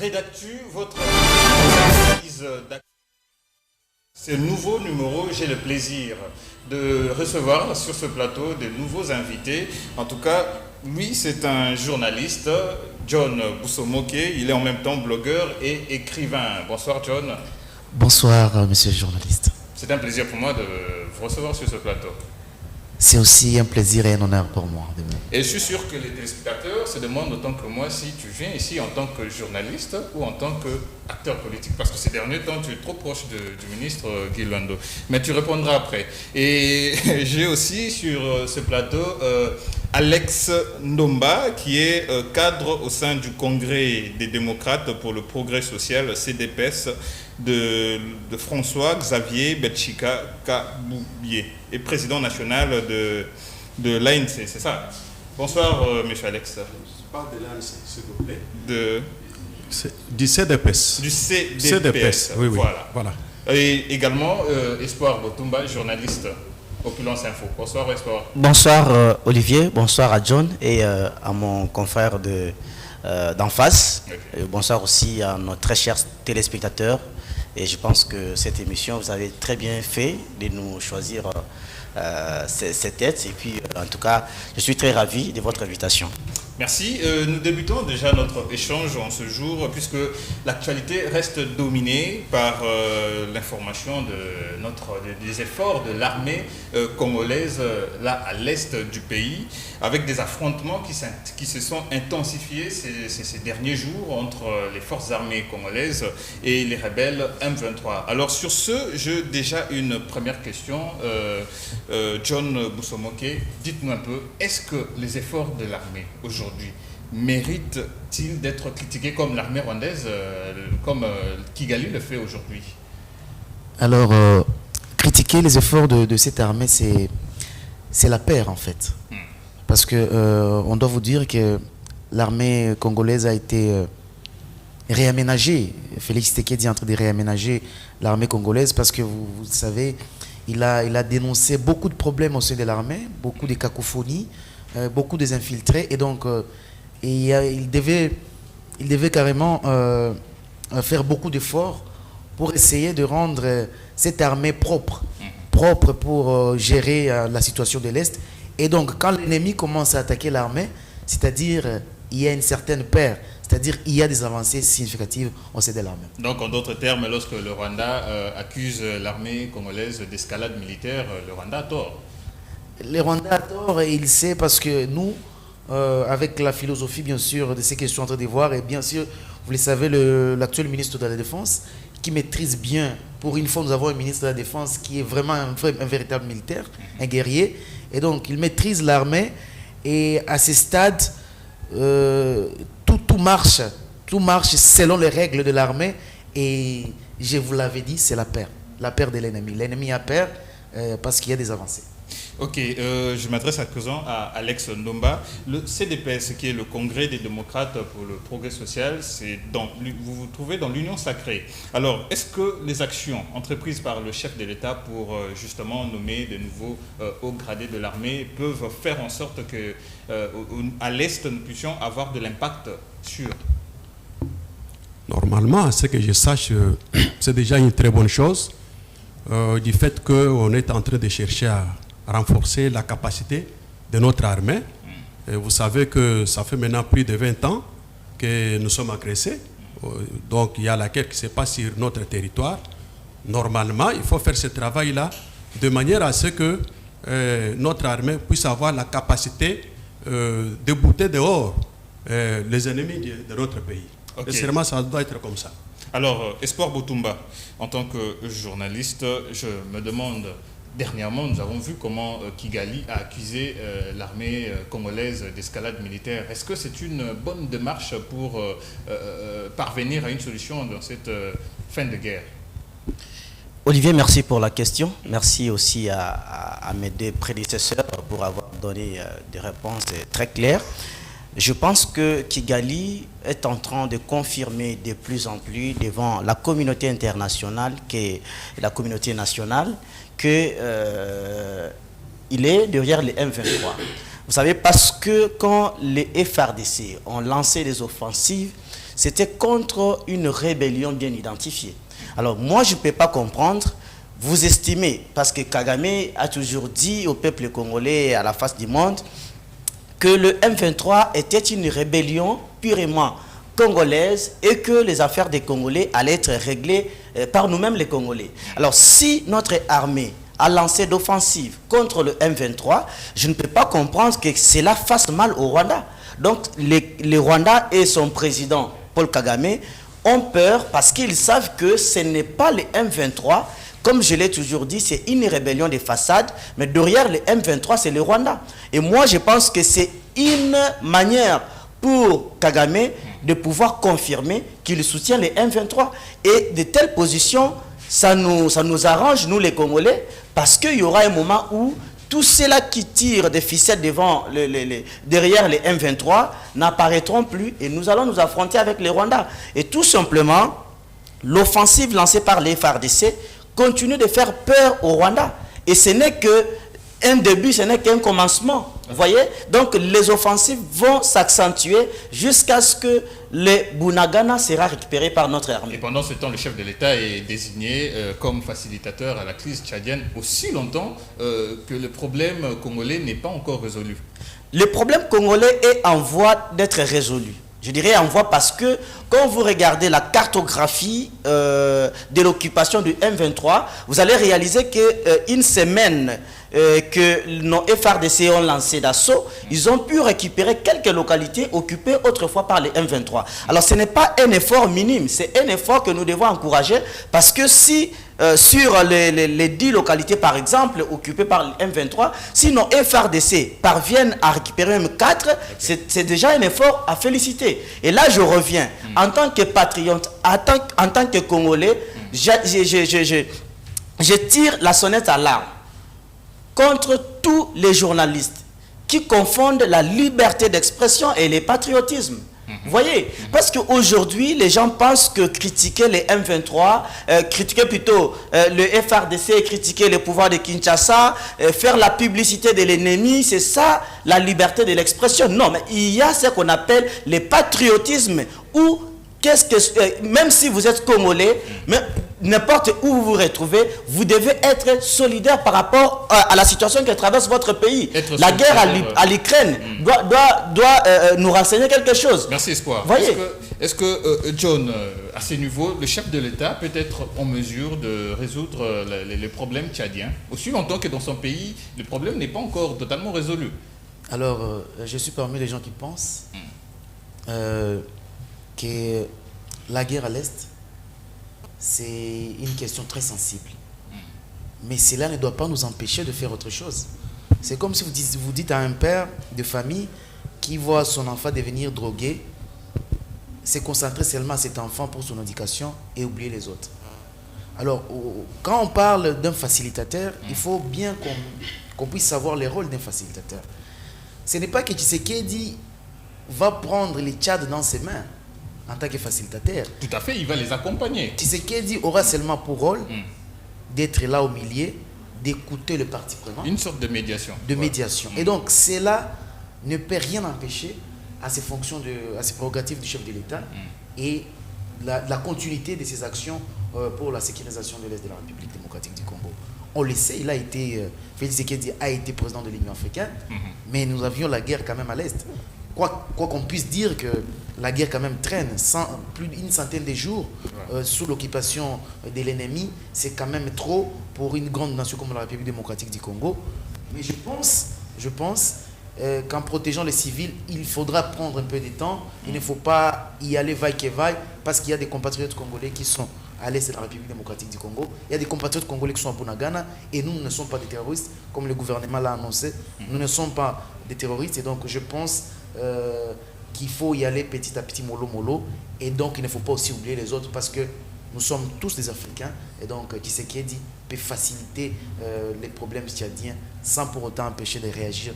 Rédactu, votre analyse d'actu. Ce nouveau numéro, j'ai le plaisir de recevoir sur ce plateau de nouveaux invités. En tout cas, lui, c'est un journaliste, John Bousso-Moke. Il est en même temps blogueur et écrivain. Bonsoir, John. Bonsoir, monsieur le journaliste. C'est un plaisir pour moi de vous recevoir sur ce plateau. C'est aussi un plaisir et un honneur pour moi. Et je suis sûr que les téléspectateurs se demandent autant que moi si tu viens ici en tant que journaliste ou en tant qu'acteur politique. Parce que ces derniers temps, tu es trop proche du ministre Guy Luando. Mais tu répondras après. Et j'ai aussi sur ce plateau Alex Ndomba, qui est cadre au sein du Congrès des démocrates pour le progrès social, CDPS, de François-Xavier Betchika Kaboubié, et président national de l'ANC, c'est ça? Bonsoir, monsieur Alex. Je parle de l'ANC, s'il vous plaît. Du CDPS. Du CDPS, oui, voilà. Et également, Espoir Botumba, journaliste, Opulence Info. Bonsoir, Espoir. Bonsoir, Olivier. Bonsoir à John et à mon confrère d'en face. Okay. Bonsoir aussi à nos très chers téléspectateurs. Et je pense que cette émission, vous avez très bien fait de nous choisir ces têtes. Et puis, en tout cas, je suis très ravi de votre invitation. Merci. Nous débutons déjà notre échange en ce jour, puisque l'actualité reste dominée par l'information des efforts de l'armée congolaise là à l'est du pays, avec des affrontements qui se sont intensifiés ces derniers jours entre les forces armées congolaises et les rebelles M23. Alors sur ce, j'ai déjà une première question. John Bousso-Moke, dites-nous un peu, est-ce que les efforts de l'armée aujourd'hui mérite-t-il d'être critiqué comme l'armée rwandaise, comme Kigali le fait aujourd'hui? Alors, critiquer les efforts de cette armée, c'est la paire en fait. Parce que on doit vous dire que l'armée congolaise a été réaménagée. Félix Tshisekedi est en train de réaménager l'armée congolaise parce que vous savez, il a dénoncé beaucoup de problèmes au sein de l'armée, beaucoup de cacophonies, beaucoup des infiltrés, et donc il devait carrément faire beaucoup d'efforts pour essayer de rendre cette armée propre pour gérer la situation de l'Est. Et donc quand l'ennemi commence à attaquer l'armée, c'est-à-dire il y a une certaine paire, c'est-à-dire il y a des avancées significatives au sein de l'armée. Donc en d'autres termes, lorsque le Rwanda accuse l'armée congolaise d'escalade militaire, le Rwanda a tort. Le Rwanda a tort et il sait, parce que nous, avec la philosophie bien sûr de ce que je suis en train de voir, et bien sûr, vous le savez, l'actuel ministre de la Défense, qui maîtrise bien, pour une fois nous avons un ministre de la Défense qui est vraiment un véritable militaire, un guerrier, et donc il maîtrise l'armée, et à ce stade, tout marche selon les règles de l'armée, et je vous l'avais dit, c'est la paire de l'ennemi. L'ennemi a peur parce qu'il y a des avancées. Ok, je m'adresse à présent à Alex Ndomba. Le CDPS, qui est le Congrès des démocrates pour le progrès social, vous vous trouvez dans l'Union sacrée. Alors, est-ce que les actions entreprises par le chef de l'État pour justement nommer de nouveaux hauts gradés de l'armée peuvent faire en sorte qu'à l'Est, nous puissions avoir de l'impact sûr? Normalement, à ce que je sache, c'est déjà une très bonne chose, du fait qu'on est en train de chercher à renforcer la capacité de notre armée. Et vous savez que ça fait maintenant plus de 20 ans que nous sommes agressés. Donc il y a la guerre qui se passe sur notre territoire. Normalement, il faut faire ce travail-là de manière à ce que notre armée puisse avoir la capacité de bouter dehors les ennemis de notre pays. Okay. Et sûrement, ça doit être comme ça. Alors, Espoir Botumba, en tant que journaliste, je me demande... Dernièrement, nous avons vu comment Kigali a accusé l'armée congolaise d'escalade militaire. Est-ce que c'est une bonne démarche pour parvenir à une solution dans cette fin de guerre? Olivier, merci pour la question. Merci aussi à mes deux prédécesseurs pour avoir donné des réponses très claires. Je pense que Kigali est en train de confirmer de plus en plus devant la communauté internationale, qui est la communauté nationale, qu'il est derrière les M23. Vous savez, parce que quand les FARDC ont lancé les offensives, c'était contre une rébellion bien identifiée. Alors moi, je ne peux pas comprendre, vous estimez, parce que Kagame a toujours dit au peuple congolais et à la face du monde que le M23 était une rébellion purement congolaise et que les affaires des Congolais allaient être réglées par nous-mêmes les Congolais. Alors si notre armée a lancé d'offensive contre le M23, je ne peux pas comprendre que cela fasse mal au Rwanda. Donc les Rwandais et son président Paul Kagame ont peur parce qu'ils savent que ce n'est pas le M23, comme je l'ai toujours dit, c'est une rébellion des façades, mais derrière le M23, c'est le Rwanda. Et moi, je pense que c'est une manière pour Kagame de pouvoir confirmer qu'il soutient les M23. Et de telles positions, ça nous arrange, nous les Congolais, parce qu'il y aura un moment où tous ceux-là qui tirent des ficelles derrière les M23 n'apparaîtront plus et nous allons nous affronter avec les Rwandais. Et tout simplement, l'offensive lancée par les FARDC continue de faire peur au Rwanda. Et ce n'est qu'un début, ce n'est qu'un commencement. Vous voyez? Donc les offensives vont s'accentuer jusqu'à ce que le Bunagana sera récupéré par notre armée. Et pendant ce temps, le chef de l'État est désigné comme facilitateur à la crise tchadienne aussi longtemps que le problème congolais n'est pas encore résolu. Le problème congolais est en voie d'être résolu. Je dirais en voie parce que quand vous regardez la cartographie de l'occupation du M23, vous allez réaliser qu'une semaine que nos FARDC ont lancé d'assaut, ils ont pu récupérer quelques localités occupées autrefois par les M23. Alors ce n'est pas un effort minime, c'est un effort que nous devons encourager parce que si sur les 10 localités par exemple occupées par les M23, si nos FARDC parviennent à récupérer même 4, c'est déjà un effort à féliciter. Et là je reviens, en tant que patriote, en tant que Congolais, je tire la sonnette à l'alarme contre tous les journalistes qui confondent la liberté d'expression et le patriotisme. Vous voyez? Parce qu'aujourd'hui, les gens pensent que critiquer les M23, critiquer plutôt le FARDC, critiquer le pouvoir de Kinshasa, faire la publicité de l'ennemi, c'est ça la liberté de l'expression. Non, mais il y a ce qu'on appelle le patriotisme où même si vous êtes Congolais, n'importe où vous vous retrouvez, vous devez être solidaire par rapport à la situation que traverse votre pays. La guerre à l'Ukraine doit nous renseigner quelque chose. Merci Espoir. Voyez. Est-ce que John, à ce niveau, le chef de l'État peut être en mesure de résoudre les problèmes tchadiens, aussi longtemps que dans son pays, le problème n'est pas encore totalement résolu? Alors, je suis parmi les gens qui pensent que la guerre à l'Est, c'est une question très sensible. Mais cela ne doit pas nous empêcher de faire autre chose. C'est comme si vous dites à un père de famille qui voit son enfant devenir drogué, se concentrer seulement à cet enfant pour son éducation et oublier les autres. Alors, quand on parle d'un facilitateur, il faut bien qu'on puisse savoir les rôles d'un facilitateur. Ce n'est pas que Tshisekedi va prendre les Tchad dans ses mains en tant que facilitateur. Tout à fait, il va les accompagner. Tshisekedi aura seulement pour rôle d'être là au milieu, d'écouter le parti prenant. Une sorte de médiation. De médiation. Et donc, cela ne peut rien empêcher à ces fonctions, à ces prérogatives du chef de l'État et la continuité de ses actions pour la sécurisation de l'Est de la République démocratique du Congo. On le sait, Félix Tshisekedi a été président de l'Union africaine, mais nous avions la guerre quand même à l'Est. Quoi qu'on puisse dire que la guerre quand même traîne plus d'une centaine de jours sous l'occupation de l'ennemi, c'est quand même trop pour une grande nation comme la République démocratique du Congo. Mais je pense qu'en protégeant les civils, il faudra prendre un peu de temps. Il ne faut pas y aller vaille que vaille parce qu'il y a des compatriotes congolais qui sont à l'est de la République démocratique du Congo. Il y a des compatriotes congolais qui sont à Bunagana et nous ne sommes pas des terroristes, comme le gouvernement l'a annoncé. Nous ne sommes pas des terroristes et donc je pense qu'il faut y aller petit à petit, mollo, et donc il ne faut pas aussi oublier les autres parce que nous sommes tous des Africains et donc Tshisekedi peut faciliter les problèmes tchadiens sans pour autant empêcher de réagir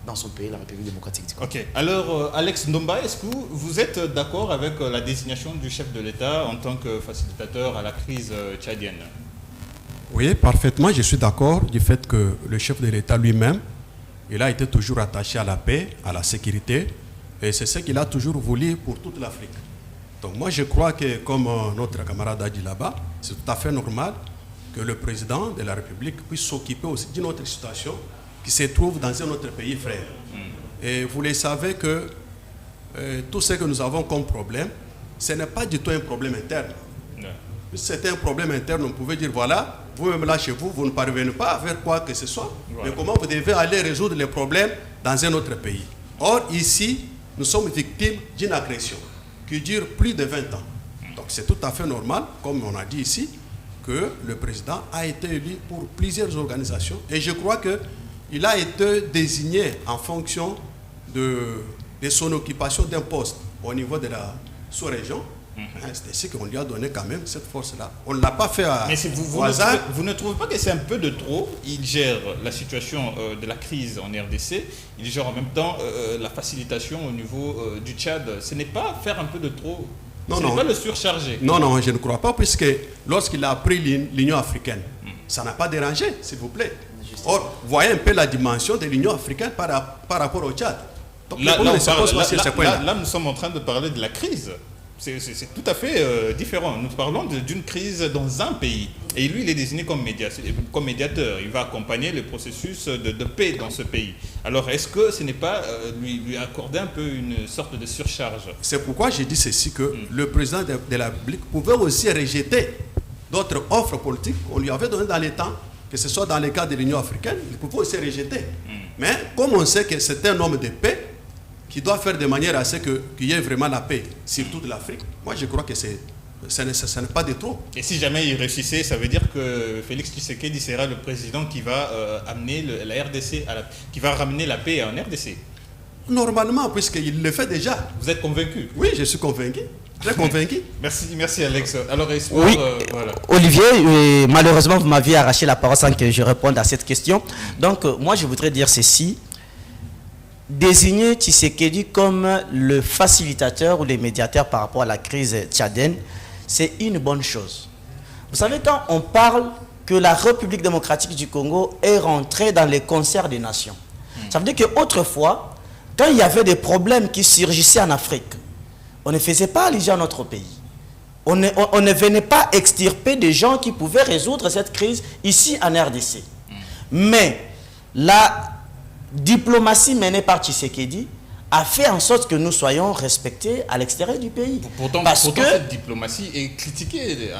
dans son pays, la République démocratique du Congo. Ok. Alors, Alex Ndomba, est-ce que vous êtes d'accord avec la désignation du chef de l'État en tant que facilitateur à la crise tchadienne? Oui, parfaitement. Je suis d'accord du fait que le chef de l'État lui-même, il a été toujours attaché à la paix, à la sécurité, et c'est ce qu'il a toujours voulu pour toute l'Afrique. Donc moi je crois que, comme notre camarade a dit là-bas, c'est tout à fait normal que le président de la République puisse s'occuper aussi d'une autre situation qui se trouve dans un autre pays frère. Et vous le savez que tout ce que nous avons comme problème, ce n'est pas du tout un problème interne. Si c'était un problème interne, on pouvait dire voilà, vous-même là chez vous, vous ne parvenez pas à faire quoi que ce soit, mais comment vous devez aller résoudre les problèmes dans un autre pays. Or, ici, nous sommes victimes d'une agression qui dure plus de 20 ans. Donc c'est tout à fait normal, comme on a dit ici, que le président a été élu pour plusieurs organisations et je crois qu'il a été désigné en fonction de son occupation d'un poste au niveau de la sous-région. C'est ce qu'on lui a donné quand même, cette force-là. On ne l'a pas fait à au hasard. Vous ne trouvez pas que c'est un peu de trop? Il gère la situation de la crise en RDC, il gère en même temps la facilitation au niveau du Tchad. Ce n'est pas faire un peu de trop? Ce n'est pas le surcharger? Non, je ne crois pas, puisque lorsqu'il a pris l'Union africaine, ça n'a pas dérangé, s'il vous plaît. Or, voyez un peu la dimension de l'Union africaine par rapport au Tchad. Donc, là, nous sommes en train de parler de la crise. C'est tout à fait différent. Nous parlons d'une crise dans un pays. Et lui, il est désigné comme médiateur. Il va accompagner le processus de paix dans ce pays. Alors, est-ce que ce n'est pas lui accorder un peu une sorte de surcharge? C'est pourquoi j'ai dit ceci, que le président de la République pouvait aussi rejeter d'autres offres politiques qu'on lui avait données dans les temps, que ce soit dans le cas de l'Union africaine, il pouvait aussi rejeter. Mais comme on sait que c'est un homme de paix, qui doit faire de manière à ce qu'il y ait vraiment la paix sur toute l'Afrique, moi je crois que ce n'est pas de trop. Et si jamais il réussissait, ça veut dire que Félix Tshisekedi sera le président qui va amener la RDC, qui va ramener la paix en RDC? Normalement, puisqu'il le fait déjà. Vous êtes convaincu? Oui, je suis convaincu. Très convaincu. Merci Alex. Alors, Espoir, oui, voilà. Olivier, malheureusement, vous m'aviez arraché la parole sans que je réponde à cette question. Donc, moi, je voudrais dire ceci. Désigner Tshisekedi comme le facilitateur ou le médiateur par rapport à la crise tchadienne, c'est une bonne chose. Vous savez, quand on parle que la République démocratique du Congo est rentrée dans les concerts des nations, ça veut dire qu'autrefois, quand il y avait des problèmes qui surgissaient en Afrique, on ne faisait pas allusion à notre pays. On ne venait pas extirper des gens qui pouvaient résoudre cette crise ici en RDC. Mais la diplomatie menée par Tshisekedi a fait en sorte que nous soyons respectés à l'extérieur du pays. Pourtant cette diplomatie est critiquée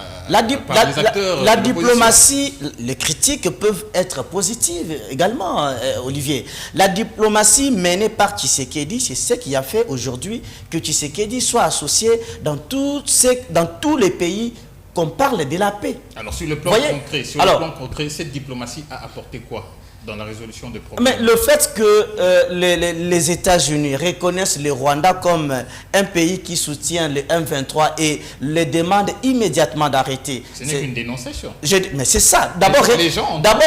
par les acteurs. La diplomatie, les critiques peuvent être positives également, Olivier. La diplomatie menée par Tshisekedi, c'est ce qui a fait aujourd'hui que Tshisekedi soit associé dans tous les pays qu'on parle de la paix. Alors sur le plan concret, cette diplomatie a apporté quoi dans la résolution des problèmes? Mais le fait que les États-Unis reconnaissent le Rwanda comme un pays qui soutient le M23 et les demandent immédiatement d'arrêter. Ce n'est qu'une dénonciation. Mais c'est ça. D'abord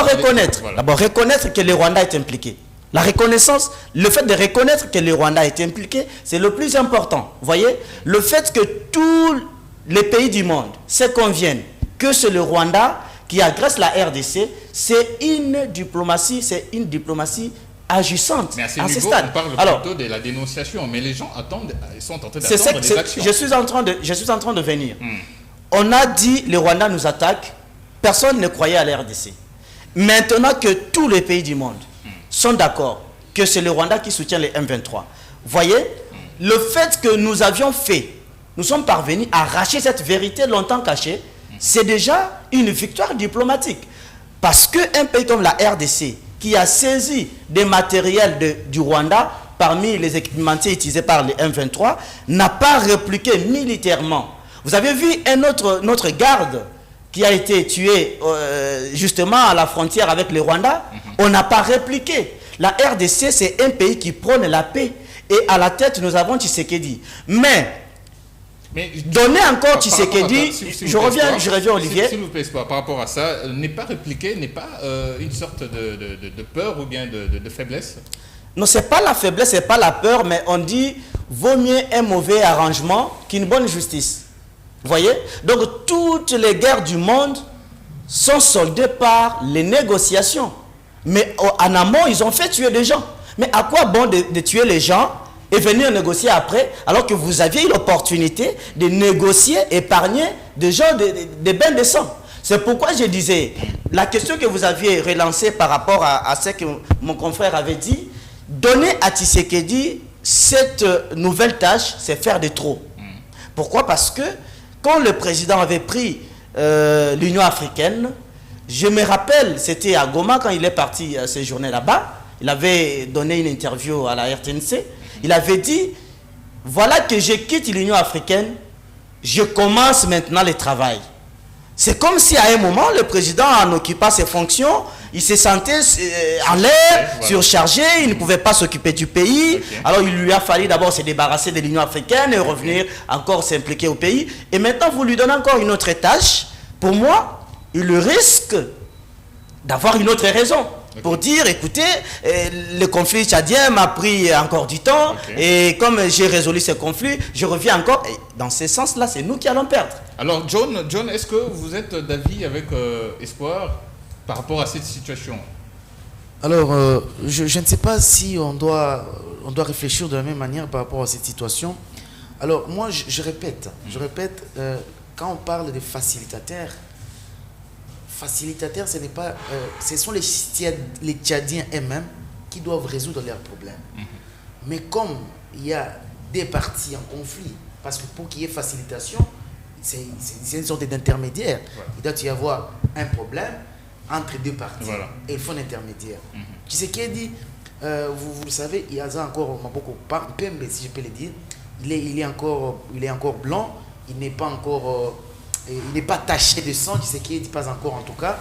reconnaître que le Rwanda est impliqué. La reconnaissance, le fait de reconnaître que le Rwanda est impliqué, c'est le plus important. Vous voyez, le fait que tous les pays du monde se conviennent que c'est le Rwanda qui agresse la RDC, c'est une diplomatie agissante. Mais à ce niveau, on parle plutôt de la dénonciation, mais les gens sont en train d'attendre des actions. Je suis en train de venir. On a dit le Rwanda nous attaque, personne ne croyait à la RDC. Maintenant que tous les pays du monde sont d'accord que c'est le Rwanda qui soutient les M23, voyez, le fait que nous sommes parvenus à arracher cette vérité longtemps cachée, c'est déjà une victoire diplomatique. Parce qu'un pays comme la RDC, qui a saisi des matériels du Rwanda, parmi les équipementiers utilisés par les M23, n'a pas répliqué militairement. Vous avez vu notre garde qui a été tué justement à la frontière avec le Rwanda, on n'a pas répliqué. La RDC, c'est un pays qui prône la paix. Et à la tête, nous avons Tshisekedi. Mais donner encore Tshisekedi, je reviens Olivier. S'il vous plaît, par rapport à ça, n'est pas répliqué, n'est pas une sorte de peur ou bien de faiblesse? Non, c'est pas la faiblesse, c'est pas la peur, mais on dit vaut mieux un mauvais arrangement qu'une bonne justice. Vous voyez? Donc toutes les guerres du monde sont soldées par les négociations. Mais en amont, ils ont fait tuer des gens. Mais à quoi bon de tuer les gens et venir négocier après, alors que vous aviez eu l'opportunité de négocier, épargner des gens des bains de sang. C'est pourquoi je disais, la question que vous aviez relancée par rapport à ce que mon confrère avait dit, donner à Tshisekedi cette nouvelle tâche, c'est faire de trop. Pourquoi? Parce que quand le président avait pris l'Union africaine, je me rappelle, c'était à Goma quand il est parti séjourner là-bas, il avait donné une interview à la RTNC, il avait dit, voilà que je quitte l'Union africaine, je commence maintenant le travail. C'est comme si à un moment, le président, en occupant ses fonctions, il se sentait en l'air, surchargé, il ne pouvait pas s'occuper du pays. Alors il lui a fallu d'abord se débarrasser de l'Union africaine et revenir encore s'impliquer au pays. Et maintenant, vous lui donnez encore une autre tâche. Pour moi, il risque d'avoir une autre raison. Pour dire, écoutez, le conflit tchadien m'a pris encore du temps, et comme j'ai résolu ce conflit, je reviens encore. Et dans ce sens-là, c'est nous qui allons perdre. Alors, John, est-ce que vous êtes d'avis avec Espoir par rapport à cette situation? Alors, je ne sais pas si on doit réfléchir de la même manière par rapport à cette situation. Alors, moi, je répète, quand on parle de facilitateurs, ce n'est pas, ce sont les Tchadiens eux-mêmes qui doivent résoudre leurs problèmes. Mais comme il y a des parties en conflit, parce que pour qu'il y ait facilitation, c'est une sorte d'intermédiaire. Il doit y avoir un problème entre deux parties. Et il faut un intermédiaire. Qui c'est qui a dit, vous le savez, il y a encore Pembe, si je peux le dire, il est encore blanc, il n'est pas encore... il n'est pas taché de sang, tu sais qui dit pas encore en tout cas.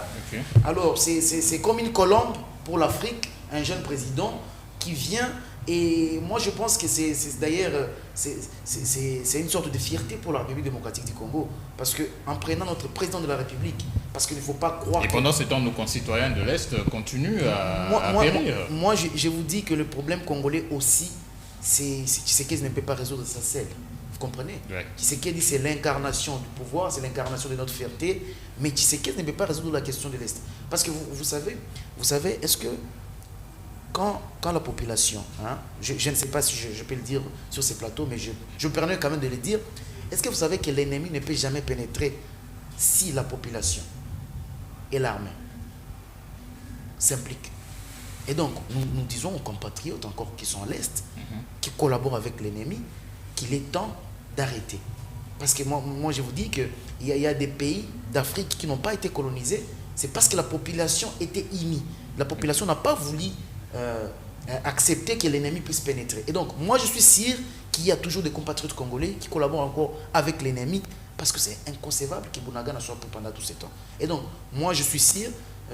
Alors c'est comme une colombe pour l'Afrique, un jeune président qui vient, et moi je pense que c'est d'ailleurs c'est une sorte de fierté pour la République démocratique du Congo, parce qu'en prenant notre président de la République, parce qu'il ne faut pas croire... Et pendant ce temps, nos concitoyens de l'Est continuent à périr. Moi je vous dis que le problème congolais aussi, Tshisekedi ne peut pas résoudre ça seul. Vous comprenez? Tshisekedi, c'est l'incarnation du pouvoir, c'est l'incarnation de notre fierté, mais Tshisekedi ne peut pas résoudre la question de l'Est. Parce que vous savez, est-ce que quand la population, je ne sais pas si je peux le dire sur ces plateaux, mais je me permets quand même de le dire, est-ce que vous savez que l'ennemi ne peut jamais pénétrer si la population et l'armée s'impliquent? Et donc, nous disons aux compatriotes encore qui sont à l'Est, qui collaborent avec l'ennemi, qu'il est temps d'arrêter. Parce que moi je vous dis qu'il y a des pays d'Afrique qui n'ont pas été colonisés, c'est parce que la population était émise. La population n'a pas voulu accepter que l'ennemi puisse pénétrer. Et donc, moi je suis sûr qu'il y a toujours des compatriotes congolais qui collaborent encore avec l'ennemi, parce que c'est inconcevable que Bounaga ne soit pas pendant tout ce temps. Et donc, moi je suis sûr,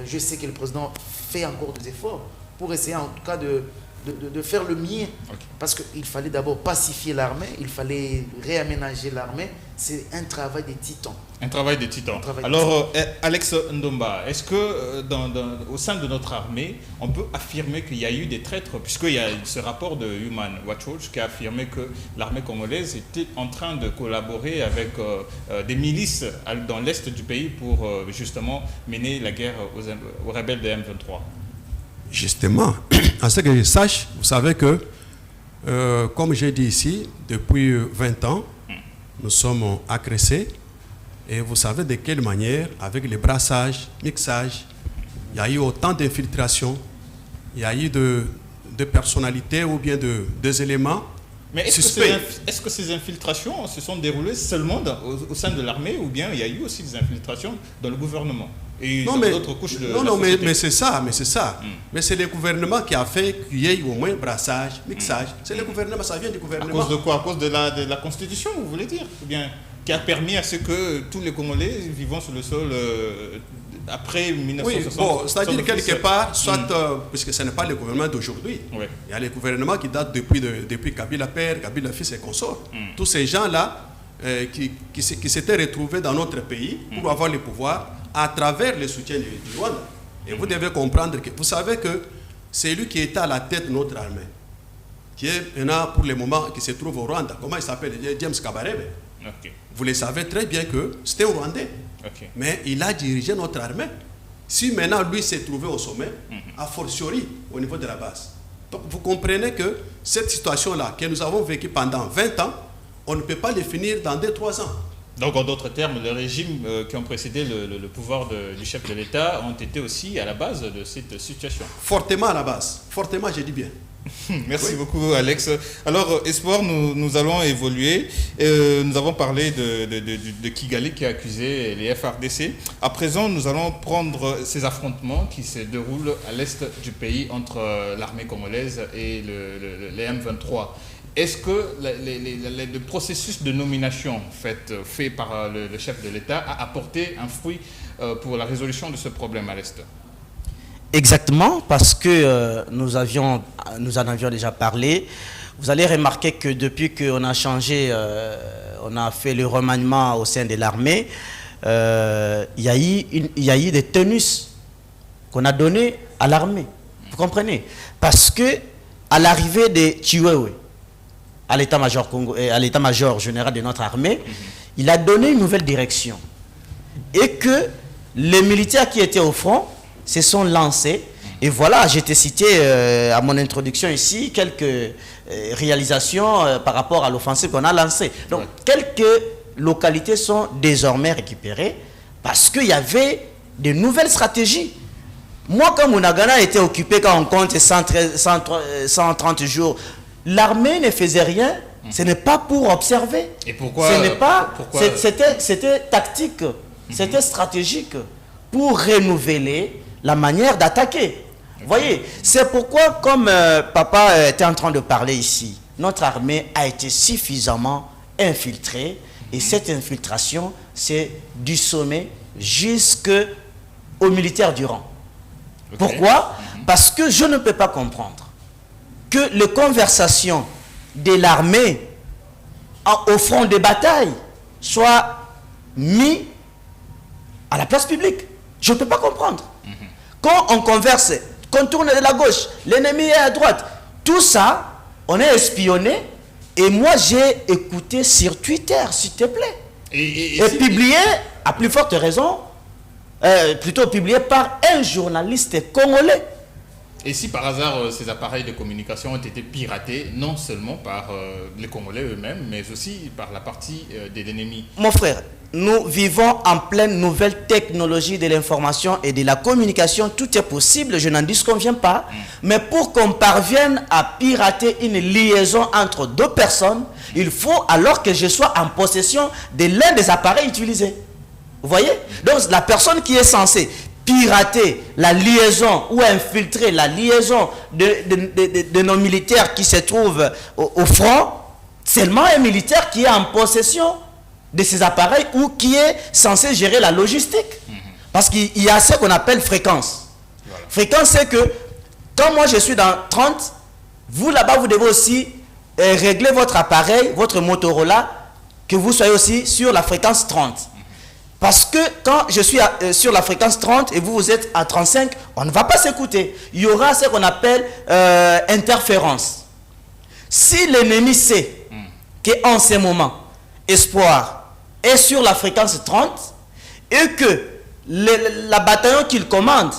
je sais que le président fait encore des efforts pour essayer en tout cas de faire le mieux, parce qu'il fallait d'abord pacifier l'armée, il fallait réaménager l'armée. C'est un travail de titan. Alors, Alex Ndomba, est-ce que au sein de notre armée, on peut affirmer qu'il y a eu des traîtres, puisqu'il y a ce rapport de Human Rights Watch qui a affirmé que l'armée congolaise était en train de collaborer avec des milices dans l'est du pays pour justement mener la guerre aux rebelles de M23? Justement, à ce que je sache, vous savez que, comme j'ai dit ici, depuis 20 ans, nous sommes agressés. Et vous savez de quelle manière, avec les brassages, mixages, il y a eu autant d'infiltrations, il y a eu de personnalités ou bien des éléments. Mais est-ce que ces infiltrations se sont déroulées seulement au sein de l'armée, ou bien il y a eu aussi des infiltrations dans le gouvernement et dans d'autres couches de la société? mais c'est ça. Mais c'est le gouvernement qui a fait qu'il y ait au moins brassage, mixage. C'est le gouvernement, ça vient du gouvernement. À cause de quoi? À cause de la Constitution, vous voulez dire? Ou bien qui a permis à ce que tous les Congolais vivant sur le sol après 1960... Oui, bon, c'est-à-dire quelque part, soit, puisque ce n'est pas le gouvernement d'aujourd'hui, il y a les gouvernements qui datent depuis Kabila père, Kabila fils et consorts. Tous ces gens-là qui s'étaient retrouvés dans notre pays pour avoir le pouvoir à travers le soutien du Rwanda. Et vous devez comprendre que, vous savez que c'est lui qui était à la tête de notre armée, qui est maintenant pour le moment, qui se trouve au Rwanda. Comment il s'appelle? James Kabarebe. Vous le savez très bien que c'était un Rwandais. Mais il a dirigé notre armée. Si maintenant lui s'est trouvé au sommet, a fortiori au niveau de la base. Donc vous comprenez que cette situation-là, que nous avons vécue pendant 20 ans, on ne peut pas les finir dans 2-3 ans. Donc, en d'autres termes, les régimes qui ont précédé le pouvoir du chef de l'État ont été aussi à la base de cette situation. Fortement à la base. Fortement, je dis bien. Merci beaucoup, Alex. Alors, Espoir, nous allons évoluer. Nous avons parlé de Kigali qui a accusé les FARDC. À présent, nous allons prendre ces affrontements qui se déroulent à l'est du pays entre l'armée congolaise et les M23. Est-ce que le processus de nomination fait par le chef de l'État a apporté un fruit pour la résolution de ce problème à l'Est? Exactement, parce que nous en avions déjà parlé. Vous allez remarquer que depuis qu'on a changé, on a fait le remaniement au sein de l'armée, il y a eu des tenus qu'on a donnés à l'armée. Vous comprenez? Parce que à l'arrivée de Chiwewe, à l'état-major général de notre armée, il a donné une nouvelle direction. Et que les militaires qui étaient au front se sont lancés. Et voilà, j'ai été cité à mon introduction ici, quelques réalisations par rapport à l'offensive qu'on a lancée. Donc, quelques localités sont désormais récupérées parce qu'il y avait de nouvelles stratégies. Moi, quand Mounagana était occupé, quand on compte 130 jours, l'armée ne faisait rien, ce n'est pas pour observer. Et pourquoi? C'était tactique, c'était stratégique pour renouveler la manière d'attaquer. Vous voyez, c'est pourquoi, comme papa était en train de parler ici, notre armée a été suffisamment infiltrée et cette infiltration, c'est du sommet jusqu'aux militaires du rang. Pourquoi? Parce que je ne peux pas comprendre que les conversations de l'armée au front des batailles soient mises à la place publique. Je ne peux pas comprendre. Quand on converse, qu'on tourne de la gauche, l'ennemi est à droite, tout ça, on est espionné. Et moi, j'ai écouté sur Twitter, s'il te plaît. Et publié, à plus forte raison, plutôt publié par un journaliste congolais. Et si par hasard ces appareils de communication ont été piratés, non seulement par les Congolais eux-mêmes, mais aussi par la partie de l'ennemi? Mon frère, nous vivons en pleine nouvelle technologie de l'information et de la communication. Tout est possible, je n'en disconviens pas. Mais pour qu'on parvienne à pirater une liaison entre deux personnes, il faut alors que je sois en possession de l'un des appareils utilisés. Vous voyez? Donc la personne qui est censée pirater la liaison ou infiltrer la liaison de nos militaires qui se trouvent au front, seulement un militaire qui est en possession de ces appareils ou qui est censé gérer la logistique. Parce qu'il y a ce qu'on appelle fréquence. Voilà. Fréquence, c'est que quand moi je suis dans 30, vous là-bas, vous devez aussi régler votre appareil, votre Motorola, que vous soyez aussi sur la fréquence 30. Parce que quand je suis sur la fréquence 30 et vous êtes à 35, on ne va pas s'écouter. Il y aura ce qu'on appelle interférence. Si l'ennemi sait qu'en ce moment, Espoir est sur la fréquence 30 et que la bataillon qu'il commande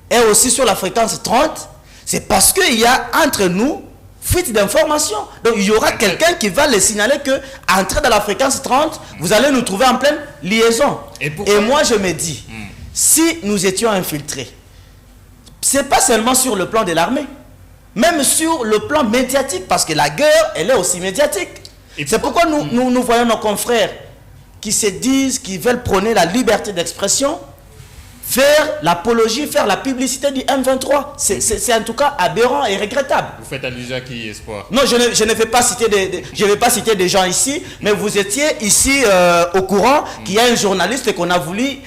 est aussi sur la fréquence 30, c'est parce qu'il y a entre nous fuite d'informations. Donc il y aura quelqu'un qui va les signaler que entrez dans la fréquence 30, vous allez nous trouver en pleine liaison. Et moi je me dis, si nous étions infiltrés, c'est pas seulement sur le plan de l'armée, même sur le plan médiatique, parce que la guerre, elle est aussi médiatique. C'est pourquoi nous voyons nos confrères qui se disent, qui veulent prôner la liberté d'expression, faire l'apologie, faire la publicité du M23. C'est en tout cas aberrant et regrettable. Vous faites allusion à qui, Espoir? Non, je ne vais pas citer des gens ici, mais vous étiez ici au courant qu'il y a un journaliste qu'on a voulu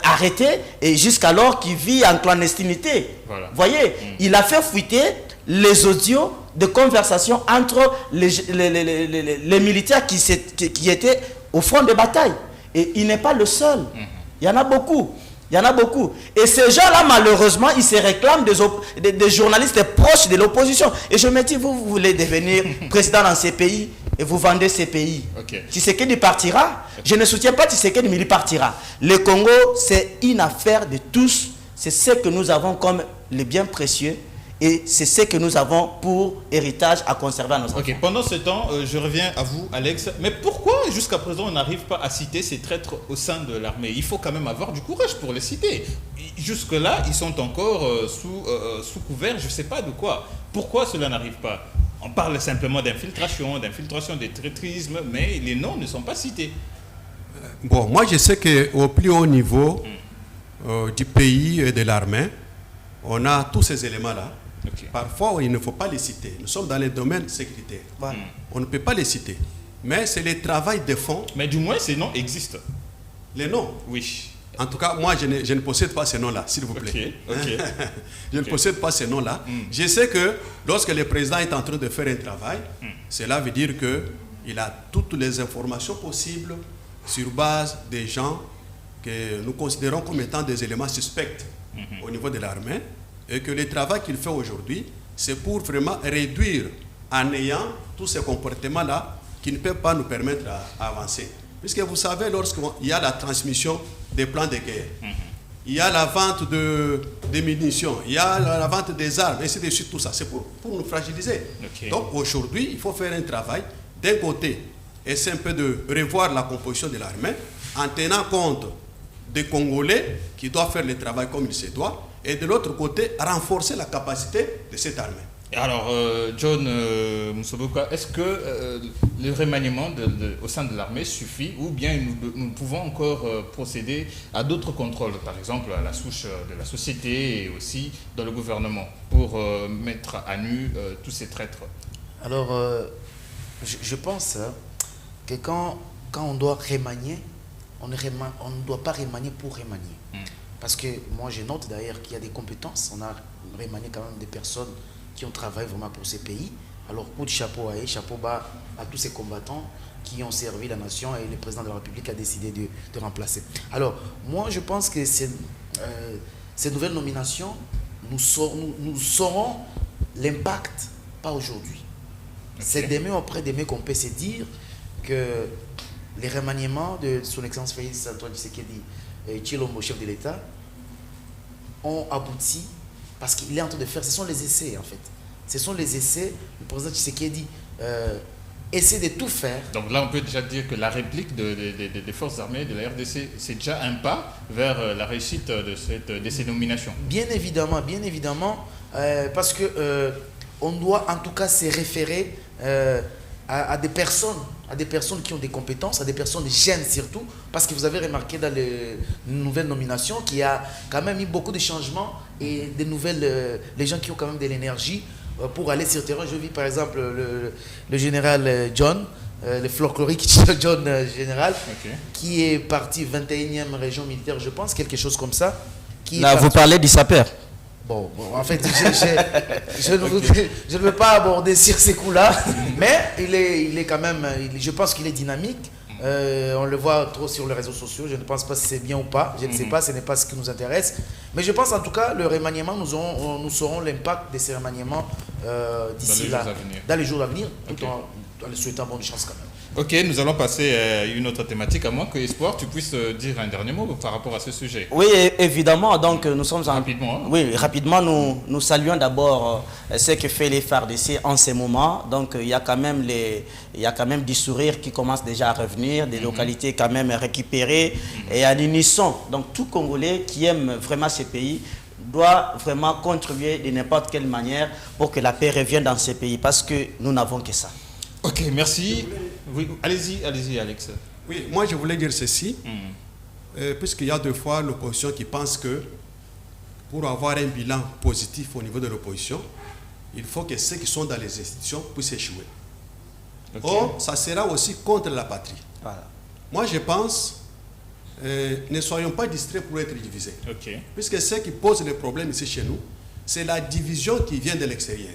arrêter et jusqu'alors qui vit en clandestinité. Voilà. Vous voyez, il a fait fuiter les audios de conversation entre les militaires qui étaient au front de bataille. Et il n'est pas le seul. Il y en a beaucoup. Il y en a beaucoup. Et ces gens-là, malheureusement, ils se réclament des journalistes proches de l'opposition. Et je me dis, vous voulez devenir président dans ces pays et vous vendez ces pays. Okay. Tshisekedi partira. Je ne soutiens pas Tshisekedi, mais il partira. Le Congo, c'est une affaire de tous. C'est ce que nous avons comme les biens précieux. Et c'est ce que nous avons pour héritage à conserver à nos enfants. Ok, pendant ce temps, je reviens à vous, Alex. Mais pourquoi jusqu'à présent on n'arrive pas à citer ces traîtres au sein de l'armée? Il faut quand même avoir du courage pour les citer. Jusque-là, ils sont encore sous couvert, je ne sais pas de quoi. Pourquoi cela n'arrive pas? On parle simplement d'infiltration, de traîtrisme, mais les noms ne sont pas cités. Bon, moi je sais qu'au plus haut niveau du pays et de l'armée, on a tous ces éléments-là. Okay. Parfois, il ne faut pas les citer. Nous sommes dans les domaines sécuritaires. On ne peut pas les citer. Mais c'est le travail de fond. Mais du moins, ces noms existent. Les noms? Oui. En tout cas, moi, je ne possède pas ces noms-là, s'il vous plaît. Je ne possède pas ces noms-là. Je sais que lorsque le président est en train de faire un travail, cela veut dire qu'il a toutes les informations possibles sur base des gens que nous considérons comme étant des éléments suspects au niveau de l'armée, et que le travail qu'il fait aujourd'hui, c'est pour vraiment réduire en ayant tous ces comportements-là qui ne peuvent pas nous permettre d'avancer. Puisque vous savez, lorsqu'il y a la transmission des plans de guerre, il y a la vente de munitions, il y a la vente des armes, et ainsi de suite, tout ça, c'est pour nous fragiliser. Okay. Donc aujourd'hui, il faut faire un travail, d'un côté, essayer un peu de revoir la composition de l'armée, en tenant compte des Congolais qui doivent faire le travail comme il se doit, et de l'autre côté, renforcer la capacité de cette armée. Alors, John Moussoboka, est-ce que le remaniement au sein de l'armée suffit, ou bien nous pouvons encore procéder à d'autres contrôles, par exemple à la souche de la société et aussi dans le gouvernement, pour mettre à nu tous ces traîtres? Alors, je pense que quand on doit remanier, on ne doit pas remanier pour remanier. Parce que moi, je note d'ailleurs qu'il y a des compétences. On a remanié quand même des personnes qui ont travaillé vraiment pour ces pays. Alors, coup de chapeau à eux, chapeau bas à tous ces combattants qui ont servi la nation, et le président de la République a décidé de remplacer. Alors, moi, je pense que ces nouvelles nominations, nous saurons l'impact, pas aujourd'hui. Okay. C'est demain ou après-demain qu'on peut se dire que les remaniements de son Excellence Félix Antoine Tshisekedi et Tshilombo, chef de l'État, ont abouti parce qu'il est en train de faire, ce sont les essais en fait. Ce sont les essais, le président Tshisekedi essaie de tout faire. Donc là, on peut déjà dire que la réplique des forces armées de la RDC, c'est déjà un pas vers la réussite de ces nominations. Bien évidemment, parce que on doit en tout cas se référer à des personnes qui ont des compétences, à des personnes jeunes surtout, parce que vous avez remarqué dans les nouvelles nominations qu'il y a quand même eu beaucoup de changements et des nouvelles, les gens qui ont quand même de l'énergie pour aller sur le terrain. Je vis par exemple le général John, le folklorique John général, qui est parti 21e région militaire, je pense, quelque chose comme ça. Là, vous parlez du sapeur. Bon, en fait, je ne veux pas aborder sur ces coups-là, mais il est quand même, je pense qu'il est dynamique. On le voit trop sur les réseaux sociaux. Je ne pense pas si c'est bien ou pas. Je ne sais pas, ce n'est pas ce qui nous intéresse. Mais je pense en tout cas, le remaniement, nous saurons l'impact de ces remaniements d'ici là, dans les jours à venir, tout en le souhaitant bonne chance quand même. Ok, nous allons passer à une autre thématique, à moins que Espoir, tu puisses dire un dernier mot par rapport à ce sujet. Oui, évidemment. Donc, nous sommes rapidement. Hein. Oui, rapidement, nous saluons d'abord ce que fait les FARDC en ce moment. Donc, il y a quand même du sourire qui commence déjà à revenir, des localités quand même récupérées et à l'unisson. Donc, tout Congolais qui aime vraiment ce pays doit vraiment contribuer de n'importe quelle manière pour que la paix revienne dans ce pays, parce que nous n'avons que ça. Ok, merci. Oui, allez-y, Alex. Oui, moi je voulais dire ceci, puisqu'il y a deux fois l'opposition qui pense que pour avoir un bilan positif au niveau de l'opposition, il faut que ceux qui sont dans les institutions puissent échouer. Okay. Or, ça sera aussi contre la patrie. Voilà. Moi je pense, ne soyons pas distraits pour être divisés. Okay. Puisque ce qui pose le problème ici chez nous, c'est la division qui vient de l'extérieur.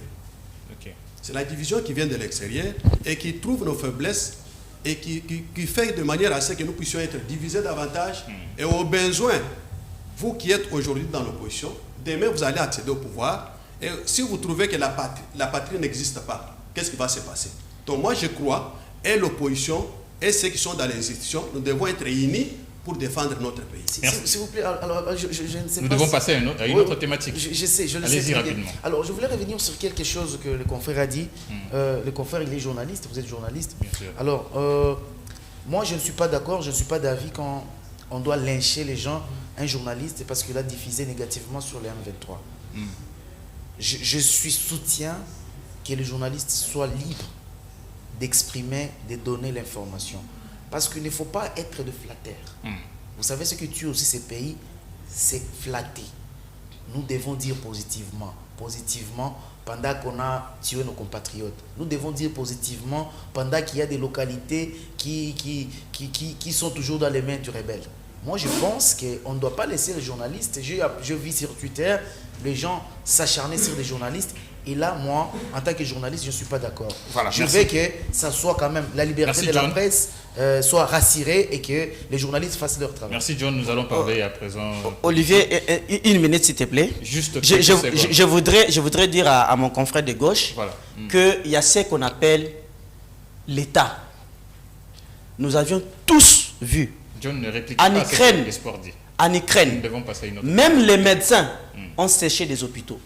C'est la division qui vient de l'extérieur et qui trouve nos faiblesses et qui fait de manière à ce que nous puissions être divisés davantage. Et au besoin, vous qui êtes aujourd'hui dans l'opposition, demain vous allez accéder au pouvoir. Et si vous trouvez que la patrie n'existe pas, qu'est-ce qui va se passer? Donc moi je crois, et l'opposition et ceux qui sont dans les institutions, nous devons être unis pour défendre notre pays. S'il vous plaît, alors, je ne sais Nous pas. devons passer à une autre thématique. Je sais, je le sais. Allez-y très bien. rapidement. Alors, je voulais revenir sur quelque chose que le confrère a dit. Le confrère, il est journaliste, vous êtes journaliste. Bien sûr. Alors, moi, je ne suis pas d'accord, je ne suis pas d'avis quand on doit lyncher les gens, un journaliste, parce qu'il a diffusé négativement sur les M23. Je suis soutien que les journalistes soient libres d'exprimer, de donner l'information. Parce qu'il ne faut pas être de flatteur. Vous savez, ce que tue aussi ces pays, c'est flatter. Nous devons dire positivement, pendant qu'on a tué nos compatriotes. Nous devons dire positivement pendant qu'il y a des localités qui sont toujours dans les mains du rebelle. Moi, je pense qu'on ne doit pas laisser les journalistes. Je vis sur Twitter, les gens s'acharner sur des journalistes. Et là, moi, en tant que journaliste, je ne suis pas d'accord. Voilà, je veux que ça soit quand même la liberté de la presse soit rassurée et que les journalistes fassent leur travail. Merci John, nous allons parler à présent. Olivier, une minute s'il te plaît. Juste je voudrais dire à mon confrère de gauche qu'il y a ce qu'on appelle l'État. Nous avions tous vu John ne réplique pas Ukraine, ce que dit. En Ukraine, nous devons passer à une autre même les médecins ont séché des hôpitaux.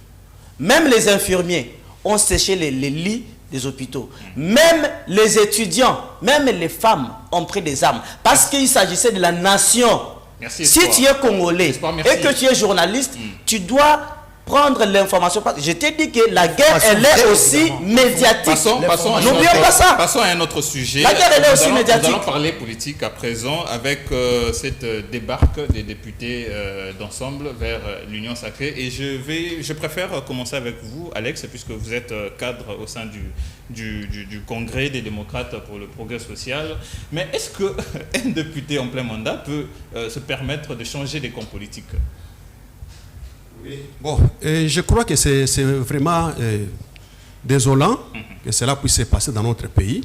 Même les infirmiers ont séché les lits des hôpitaux. Même les étudiants, même les femmes ont pris des armes. Parce qu'il s'agissait de la nation. Merci, si tu es congolais et que tu es journaliste, tu dois prendre l'information. Je t'ai dit que la guerre, elle est aussi médiatique. N'oublions pas ça. Passons à un autre sujet. La guerre, elle est aussi médiatique. Nous allons parler politique à présent avec cette débarque des députés d'ensemble vers l'Union sacrée. Et je préfère commencer avec vous, Alex, puisque vous êtes cadre au sein du Congrès des démocrates pour le progrès social. Mais est-ce qu'un député en plein mandat peut se permettre de changer des camps politiques ? Bon, je crois que c'est vraiment désolant que cela puisse se passer dans notre pays.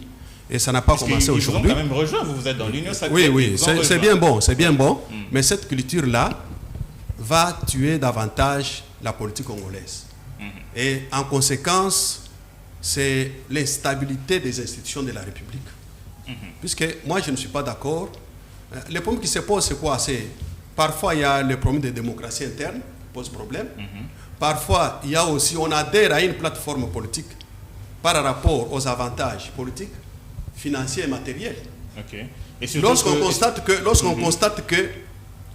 Et ça n'a pas commencé aujourd'hui. Vous ont quand même rejoint, vous êtes dans l'Union sacrée. Oui, c'est bien bon, Mais cette culture-là va tuer davantage la politique congolaise. Et en conséquence, c'est l'instabilité des institutions de la République. Puisque moi, je ne suis pas d'accord. Le problème qui se pose, c'est quoi? Parfois, il y a le problème de démocratie interne. Pose problème. Parfois, il y a aussi, on adhère à une plateforme politique par rapport aux avantages politiques, financiers et matériels. Lorsqu'on constate que,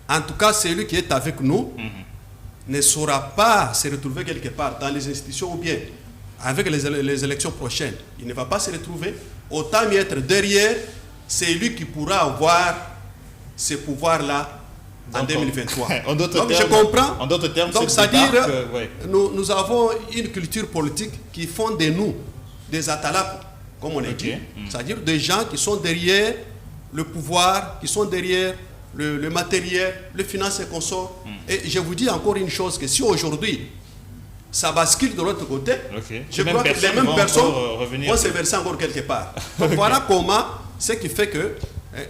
en tout cas, celui qui est avec nous ne saura pas se retrouver quelque part dans les institutions ou bien avec les élections prochaines, il ne va pas se retrouver, autant mieux être derrière celui qui pourra avoir ce pouvoir-là en 2023. Donc je comprends. En d'autres termes, donc c'est-à-dire nous avons une culture politique qui font de nous des atalapes, comme on a dit. C'est-à-dire des gens qui sont derrière le pouvoir, qui sont derrière le matériel, les finances et consorts. Et je vous dis encore une chose, que si aujourd'hui ça bascule de l'autre côté, je crois que les mêmes personnes vont se verser encore quelque part. Donc voilà comment, ce qui fait que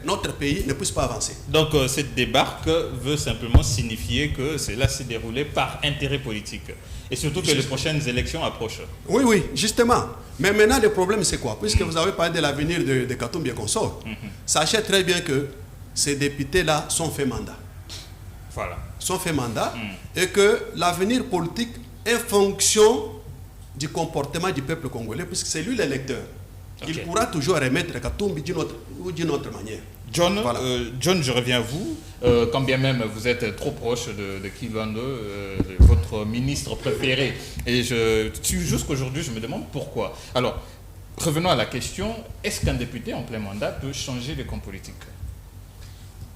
notre pays ne puisse pas avancer. Donc cette débarque veut simplement signifier que cela s'est déroulé par intérêt politique. Et surtout que les prochaines élections approchent. Oui, justement. Mais maintenant, le problème, c'est quoi? Puisque vous avez parlé de l'avenir de Katumbi et consorts, sachez très bien que ces députés-là sont fait mandat. Voilà. Sont fait mandat et que l'avenir politique est fonction du comportement du peuple congolais, puisque c'est lui l'électeur. Il pourra toujours remettre Katumbi d'une autre manière. John, John, je reviens à vous. Quand bien même vous êtes trop proche de Kivando, votre ministre préféré. Et jusqu'aujourd'hui, je me demande pourquoi. Alors, revenons à la question. Est-ce qu'un député en plein mandat peut changer les camps politiques?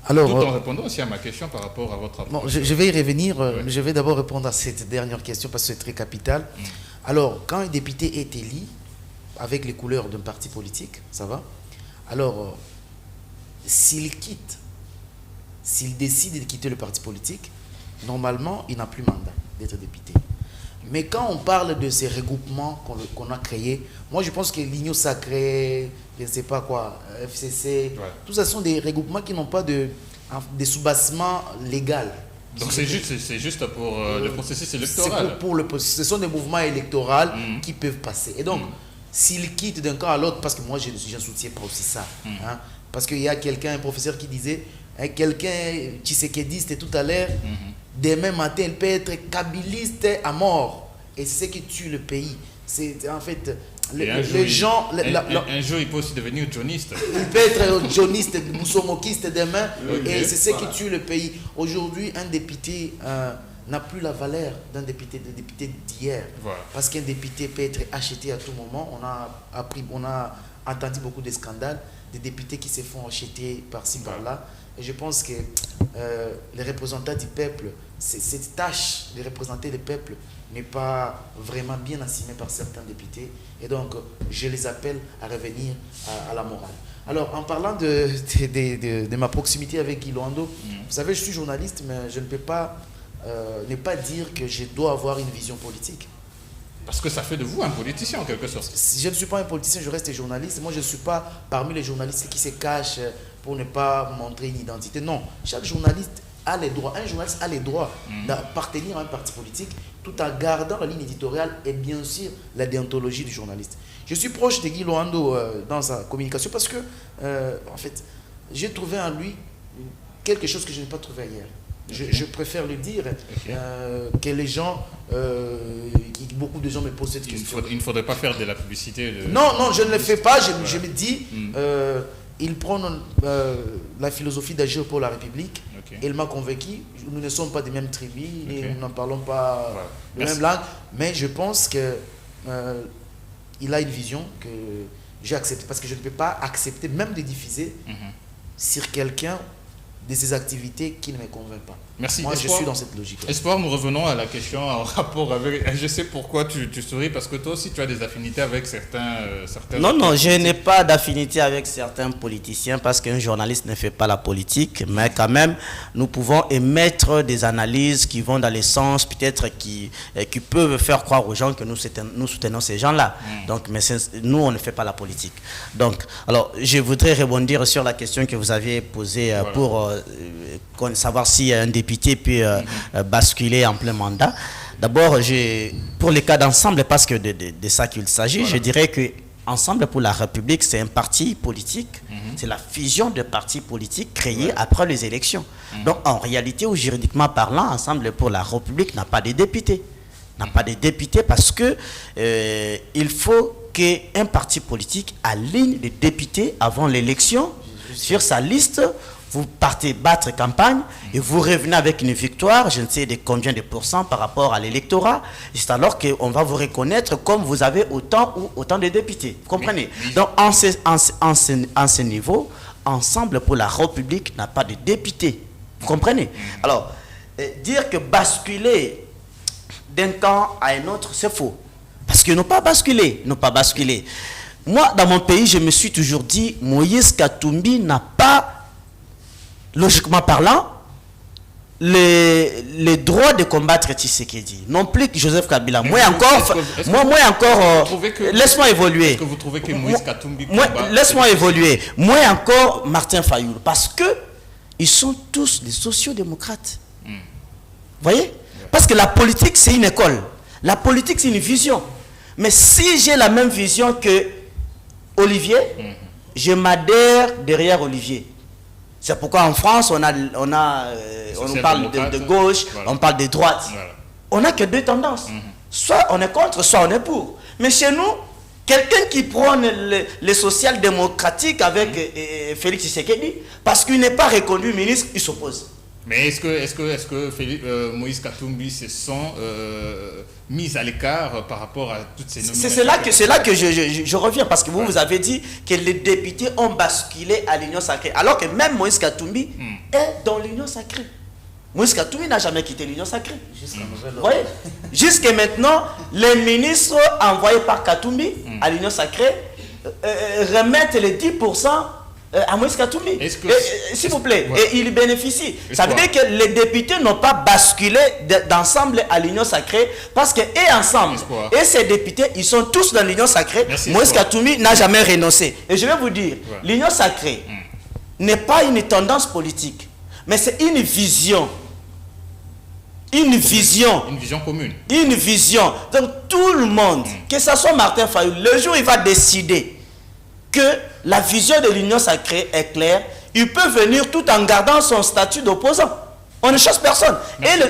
Alors, tout en répondant aussi à ma question par rapport à votre approche. Bon, je vais y revenir. Je vais d'abord répondre à cette dernière question parce que c'est très capital. Alors, quand un député est élu, avec les couleurs d'un parti politique, ça va? Alors, s'il décide de quitter le parti politique, normalement, il n'a plus mandat d'être député. Mais quand on parle de ces regroupements qu'on a créés, moi je pense que l'Union sacrée, je ne sais pas quoi, FCC, tout ça sont des regroupements qui n'ont pas de soubassement légal. Donc c'est juste pour le processus électoral. Ce sont des mouvements électoraux qui peuvent passer. Et donc, s'il quitte d'un camp à l'autre, parce que moi je ne soutiens pas aussi ça, parce qu'il y a un professeur qui disait, quelqu'un tshisekédiste tout à l'heure, demain matin, il peut être kabiliste à mort. Et c'est ce qui tue le pays. C'est en fait... Les gens... Un jour, il peut aussi devenir johniste. Il peut être johniste, moussomokiste demain. Et c'est ce qui tue le pays. Aujourd'hui, un député n'a plus la valeur d'un député d'hier. Voilà. Parce qu'un député peut être acheté à tout moment. On a entendu beaucoup de scandales, des députés qui se font acheter par-ci, par-là. Et je pense que les représentants du peuple, cette tâche de représenter le peuple n'est pas vraiment bien assumée par certains députés. Et donc, je les appelle à revenir à la morale. Alors, en parlant de ma proximité avec Guy Loando, vous savez, je suis journaliste, mais je ne peux pas ne pas dire que je dois avoir une vision politique. Parce que ça fait de vous un politicien en quelque sorte. Je ne suis pas un politicien, je reste journaliste. Moi, je ne suis pas parmi les journalistes qui se cachent pour ne pas montrer une identité. Non, chaque journaliste a les droits. Un journaliste a les droits d'appartenir à un parti politique tout en gardant la ligne éditoriale et bien sûr la déontologie du journaliste. Je suis proche de Guy Loando dans sa communication parce que, en fait, j'ai trouvé en lui quelque chose que je n'ai pas trouvé ailleurs. Je préfère le dire, que les gens, beaucoup de gens me posent cette question. Il ne faudrait pas faire de la publicité. Non, je ne le fais pas. Je me dis, il prend la philosophie d'agir pour la République. Il m'a convaincu. Nous ne sommes pas des mêmes tribus, nous n'en parlons pas la même langue, mais je pense que il a une vision que j'ai acceptée parce que je ne peux pas accepter même de diffuser sur quelqu'un de ses activités qui ne me convainc pas. Merci. Moi, Espoir, je suis dans cette logique. Espoir, nous revenons à la question en rapport avec... Je sais pourquoi tu souris, parce que toi aussi, tu as des affinités avec certains... Non, je n'ai pas d'affinité avec certains politiciens parce qu'un journaliste ne fait pas la politique, mais quand même, nous pouvons émettre des analyses qui vont dans les sens, peut-être qui peuvent faire croire aux gens que nous soutenons ces gens-là. Donc, mais nous, on ne fait pas la politique. Donc, alors, je voudrais rebondir sur la question que vous aviez posée pour savoir si un député peut basculer en plein mandat. D'abord, pour les cas d'ensemble, parce que de ça qu'il s'agit, je dirais que Ensemble pour la République, c'est un parti politique. C'est la fusion de partis politiques créés après les élections. Donc, en réalité ou juridiquement parlant, Ensemble pour la République n'a pas de députés. N'a pas de députés parce que il faut qu'un parti politique aligne les députés avant l'élection sur sa liste. Vous partez battre campagne et vous revenez avec une victoire, je ne sais de combien de pourcents par rapport à l'électorat. C'est alors qu'on va vous reconnaître comme vous avez autant de députés. Vous comprenez? Donc, en ce niveau, Ensemble pour la République n'a pas de députés. Vous comprenez? Alors, dire que basculer d'un camp à un autre, c'est faux. Parce qu'ils n'ont pas basculé. Moi, dans mon pays, je me suis toujours dit, Moïse Katumbi n'a pas, logiquement parlant, les droits de combattre Tshisekedi. Non plus que Joseph Kabila. Laisse-moi évoluer. Est-ce que vous trouvez que Moïse Katumbi laisse-moi évoluer. Moi encore, Martin Fayoul. Parce que ils sont tous des sociodémocrates. Vous voyez? Parce que la politique, c'est une école. La politique, c'est une vision. Mais si j'ai la même vision que Olivier, je m'adhère derrière Olivier. C'est pourquoi en France, on parle de gauche, on parle de droite. On n'a que deux tendances. Soit on est contre, soit on est pour. Mais chez nous, quelqu'un qui prône le social-démocratique avec Félix Tshisekedi, parce qu'il n'est pas reconnu ministre, il s'oppose. Mais est-ce que Moïse Katumbi se sent mis à l'écart par rapport à toutes ces nominations? C'est là que je reviens, parce que vous avez dit que les députés ont basculé à l'Union sacrée, alors que même Moïse Katumbi est dans l'Union sacrée. Moïse Katumbi n'a jamais quitté l'Union sacrée. Jusqu'à maintenant, les ministres envoyés par Katumbi à l'Union sacrée remettent les 10% à Moïse Katumbi. S'il vous plaît, et il bénéficie. Ça veut dire que les députés n'ont pas basculé d'ensemble à l'Union sacrée parce que ensemble, et ces députés, ils sont tous dans l'Union sacrée. Moïse Katumbi n'a jamais renoncé. Et je vais vous dire, l'Union sacrée n'est pas une tendance politique, mais c'est une vision. Une vision commune. Une vision. Donc tout le monde, que ce soit Martin Fayoul, le jour où il va décider que la vision de l'Union sacrée est claire, il peut venir tout en gardant son statut d'opposant. On ne chasse personne.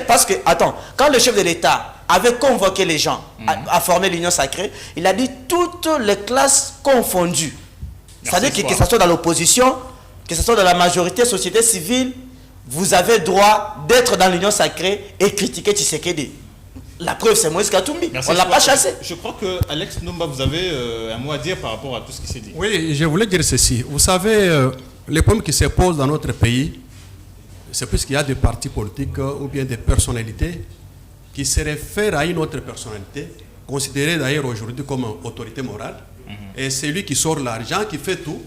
Parce que, attends, quand le chef de l'État avait convoqué les gens à former l'Union sacrée, il a dit toutes les classes confondues. C'est-à-dire que ce soit dans l'opposition, que ce soit dans la majorité, société civile, vous avez droit d'être dans l'Union sacrée et critiquer Tshisekedi. La preuve, c'est Moïse Katumbi. On ne l'a pas chassé. Je crois que Alex Ndomba, vous avez un mot à dire par rapport à tout ce qui s'est dit. Oui, je voulais dire ceci. Vous savez, les problèmes qui se posent dans notre pays, c'est plus qu'il y a des partis politiques ou bien des personnalités qui se réfèrent à une autre personnalité, considérée d'ailleurs aujourd'hui comme autorité morale. Et c'est lui qui sort l'argent, qui fait tout.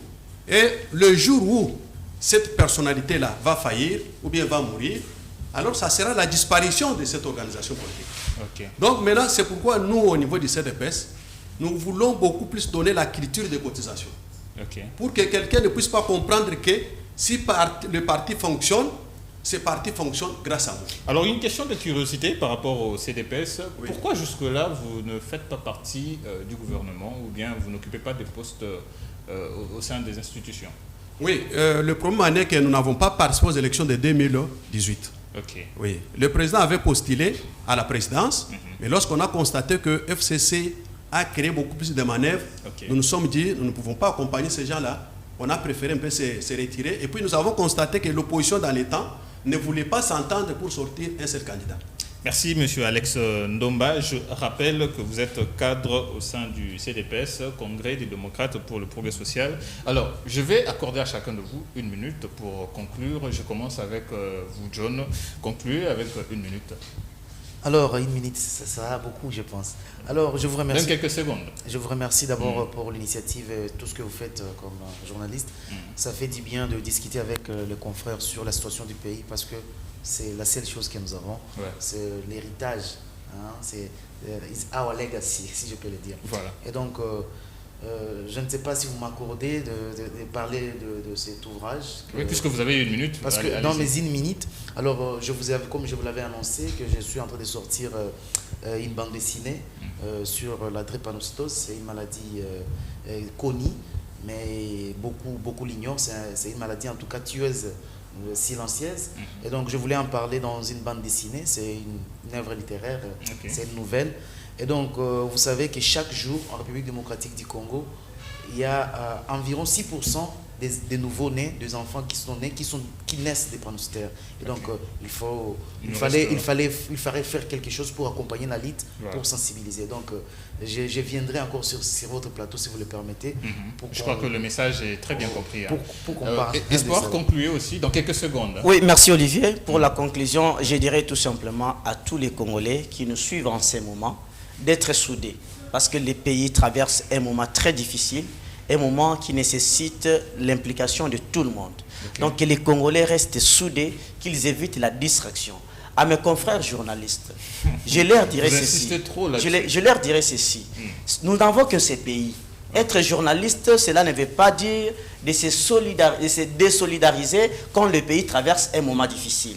Et le jour où cette personnalité-là va faillir ou bien va mourir, alors ça sera la disparition de cette organisation politique. Donc maintenant, c'est pourquoi nous, au niveau du CDPS, nous voulons beaucoup plus donner la culture des cotisations. Pour que quelqu'un ne puisse pas comprendre que si le parti fonctionne, ce parti fonctionne grâce à nous. Alors, une question de curiosité par rapport au CDPS. Oui. Pourquoi jusque-là, vous ne faites pas partie du gouvernement ou bien vous n'occupez pas des postes au sein des institutions? Oui, le problème est que nous n'avons pas participé aux élections de 2018. Oui. Le président avait postulé à la présidence, mais lorsqu'on a constaté que FCC a créé beaucoup plus de manœuvres, nous nous sommes dit, nous ne pouvons pas accompagner ces gens-là. On a préféré un peu se retirer. Et puis nous avons constaté que l'opposition dans les temps ne voulait pas s'entendre pour sortir un seul candidat. Merci, M. Alex Ndomba. Je rappelle que vous êtes cadre au sein du CDPS, Congrès des démocrates pour le progrès social. Alors, je vais accorder à chacun de vous 1 minute pour conclure. Je commence avec vous, John. Concluez avec 1 minute. Alors, 1 minute, ça sera beaucoup, je pense. Alors, je vous remercie. Même quelques secondes. Je vous remercie d'abord pour l'initiative et tout ce que vous faites comme journaliste. Ça fait du bien de discuter avec les confrères sur la situation du pays parce que c'est la seule chose que nous avons. C'est l'héritage. Hein, c'est it's our legacy, si je peux le dire. Voilà. Et donc, je ne sais pas si vous m'accordez de parler de cet ouvrage. Oui, puisque vous avez 1 minute. Parce que dans mes 1 minute, alors comme je vous l'avais annoncé, que je suis en train de sortir une bande dessinée sur la drépanocytose. C'est une maladie connue, mais beaucoup l'ignorent. C'est une maladie en tout cas tueuse, silencieuse. Et donc je voulais en parler dans une bande dessinée. C'est une œuvre littéraire, c'est une nouvelle. Et donc, vous savez que chaque jour, en République démocratique du Congo, il y a environ 6% des nouveaux-nés, des enfants qui sont nés, qui naissent des drépanocytaires. Et donc, il fallait faire quelque chose pour accompagner la lutte, pour sensibiliser. Donc, je viendrai encore sur votre plateau, si vous le permettez. Je crois que le message est très bien compris. Pour qu'on parle. Espoir, concluez aussi dans quelques secondes. Oui, merci Olivier. Pour la conclusion, je dirais tout simplement à tous les Congolais qui nous suivent en ces moments, d'être soudés, parce que les pays traversent un moment très difficile, un moment qui nécessite l'implication de tout le monde. Donc que les Congolais restent soudés, qu'ils évitent la distraction. À mes confrères journalistes, je leur dirais ceci. Je leur dirais ceci. Nous n'avons que ces pays. Être journaliste, cela ne veut pas dire de se désolidariser quand le pays traverse un moment difficile.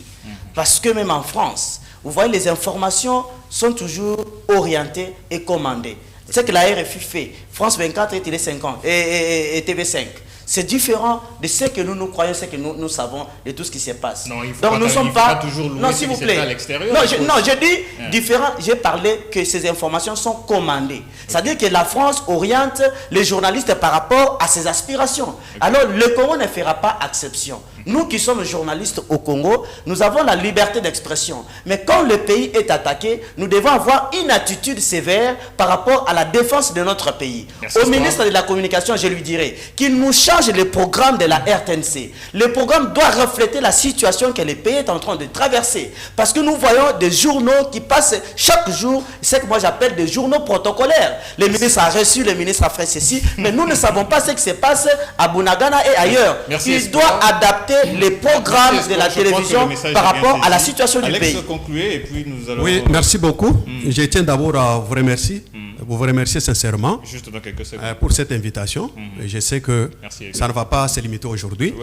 Parce que même en France, vous voyez, les informations sont toujours orientées et commandées. C'est ce que la RFI fait. France 24 et Télé 50 et TV5. C'est différent de ce que nous croyons, ce que nous savons de tout ce qui se passe. Non, il faut donc, nous sommes pas toujours louer non, s'il vous plaît. À l'extérieur. Non, je dis différent. J'ai parlé que ces informations sont commandées. C'est-à-dire que la France oriente les journalistes par rapport à ses aspirations. Alors, le Congo ne fera pas exception. Nous qui sommes journalistes au Congo, nous avons la liberté d'expression. Mais quand le pays est attaqué, nous devons avoir une attitude sévère par rapport à la défense de notre pays. Au ministre de la Communication, je lui dirais qu'il nous change le programme de la RTNC. Le programme doit refléter la situation que le pays est en train de traverser. Parce que nous voyons des journaux qui passent chaque jour, c'est ce que moi j'appelle des journaux protocolaires. Le ministre a reçu, le ministre a fait ceci, mais nous ne savons pas ce qui se passe à Bunagana et ailleurs. Il doit adapter les programmes de la télévision par rapport à la situation du pays. Concluez et puis nous allons... Oui, merci beaucoup. Je tiens d'abord à vous remercier. Vous remercier sincèrement juste dans quelques secondes pour cette invitation. Je sais que ça ne va pas se limiter aujourd'hui.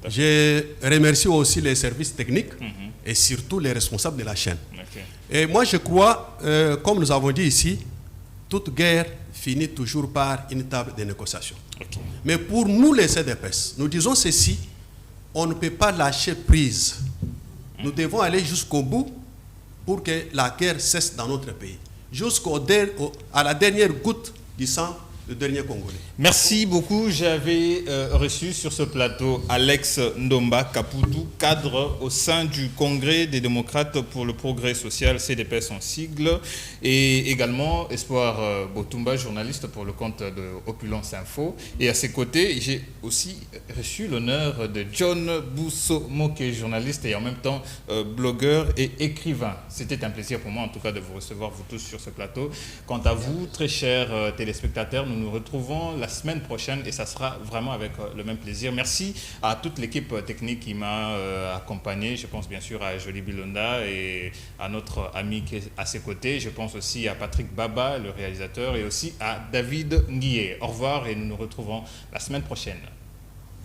Je remercie aussi les services techniques et surtout les responsables de la chaîne. Et moi, je crois, comme nous avons dit ici, toute guerre finit toujours par une table de négociation. Mais pour nous, les CDPS, nous disons ceci, on ne peut pas lâcher prise. Nous devons aller jusqu'au bout pour que la guerre cesse dans notre pays. À la dernière goutte du sang du dernier Congolais. Merci beaucoup. J'avais reçu sur ce plateau Alex Ndomba Kaputu, cadre au sein du Congrès des démocrates pour le progrès social, CDPS en sigle, et également Espoir Botumba, journaliste pour le compte de Opulence Info. Et à ses côtés, j'ai aussi reçu l'honneur de John Boussomo, qui est journaliste et en même temps blogueur et écrivain. C'était un plaisir pour moi en tout cas de vous recevoir vous tous sur ce plateau. Quant à vous, très chers téléspectateurs, nous nous retrouvons la semaine prochaine et ça sera vraiment avec le même plaisir. Merci à toute l'équipe technique qui m'a accompagné. Je pense bien sûr à Jolie Bilonda et à notre ami qui est à ses côtés. Je pense aussi à Patrick Baba, le réalisateur, et aussi à David Nguye. Au revoir et nous nous retrouvons la semaine prochaine.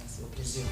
Merci, au plaisir.